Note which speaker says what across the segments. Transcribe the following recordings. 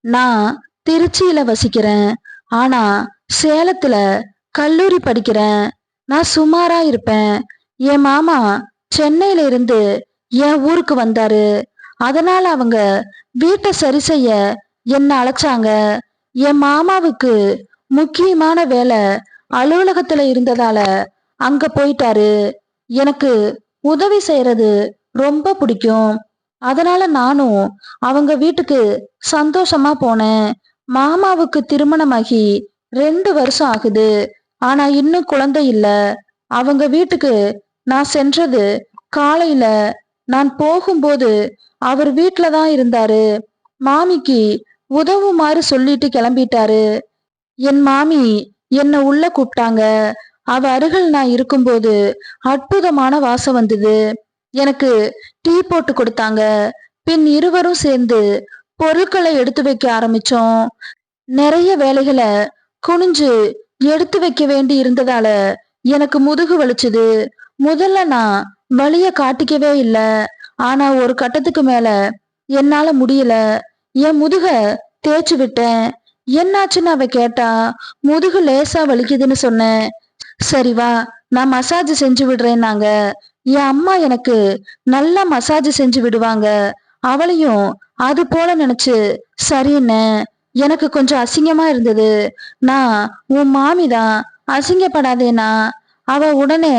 Speaker 1: நான் திருச்சியில வசிக்கிறேன். ஆனா சேலத்துல கல்லூரி படிக்கிறேன். நான் சுமாரா இருப்பேன். என் மாமா சென்னையில இருந்து என் ஊருக்கு வந்தாரு. அதனால அவங்க வீட்டை சரி செய்ய என்ன அழைச்சாங்க. என் மாமாவுக்கு முக்கியமான வேலை அலுவலகத்துல இருந்ததால அங்க போயிட்டாரு. எனக்கு உதவி செய்யறது ரொம்ப பிடிக்கும். அதனால நானும் அவங்க வீட்டுக்கு சந்தோஷமா போனேன். மாமாவுக்கு திருமணமாகி 2 வருஷம் ஆகுது. ஆனா இன்னும் குழந்தை இல்ல. அவங்க வீட்டுக்கு நான் சென்றது காலையில. நான் போகும்போது அவர் வீட்ல தான் இருந்தாரு. மாமிக்கு உதவுமாறு சொல்லிட்டு கிளம்பிட்டாரு. என் மாமி என்ன உள்ள கூப்பிட்டாங்க. அவ அருகில் நான் இருக்கும்போது அற்புதமான வாசம் வந்தது. எனக்கு டீ போட்டு கொடுத்தாங்க. பின் இருவரும் சேர்ந்து பொருட்களை எடுத்து வைக்க ஆரம்பிச்சோம். நிறைய வேலைகளை குனிஞ்சு எடுத்து வைக்க வேண்டி இருந்ததால எனக்கு முதுகு வலிச்சுது. முதல்ல நான் வலிய காட்டிக்கவே இல்ல. ஆனா ஒரு கட்டத்துக்கு மேல என்னால முடியல. என் முதுக தேய்ச்சு விட்டேன். என்னாச்சுன்னு அவ கேட்டா, முதுகு லேசா வலிக்குதுன்னு சொன்னேன். சரி வா, நான் மசாஜ் செஞ்சு விடுறேன்னாங்க. என் அம்மா எனக்கு நல்லா மசாஜ் செஞ்சு விடுவாங்க. அவளையும் அது போல நினைச்சு சரின்னு. எனக்கு கொஞ்சம் அசிங்கமா இருந்தது. நான் உன் மாமிதான், அசிங்கப்படாதேனா. அவ உடனே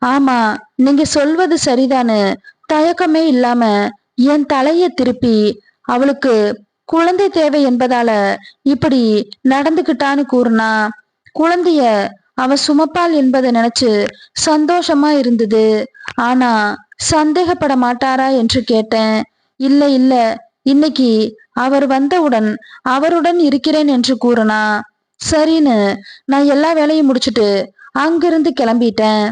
Speaker 1: ஆமா, நீங்க சொல்வது சரிதான்னு தயக்கமே இல்லாம என் தலைய திருப்பி, அவளுக்கு குழந்தை தேவை என்பதால இப்படி நடந்துகிட்டான்னு கூறுனா. குழந்தைய அவ சுமப்பாள் என்பதை நினைச்சு சந்தோஷமா இருந்தது. ஆனா சந்தேகப்பட மாட்டாரா என்று கேட்டேன். இல்ல இல்ல, இன்னைக்கு அவர் வந்தவுடன் அவருடன் இருக்கிறேன் என்று கூறினா. சரின்னு நான் எல்லா வேலையும் முடிச்சுட்டு அங்கிருந்து கிளம்பிட்டேன்.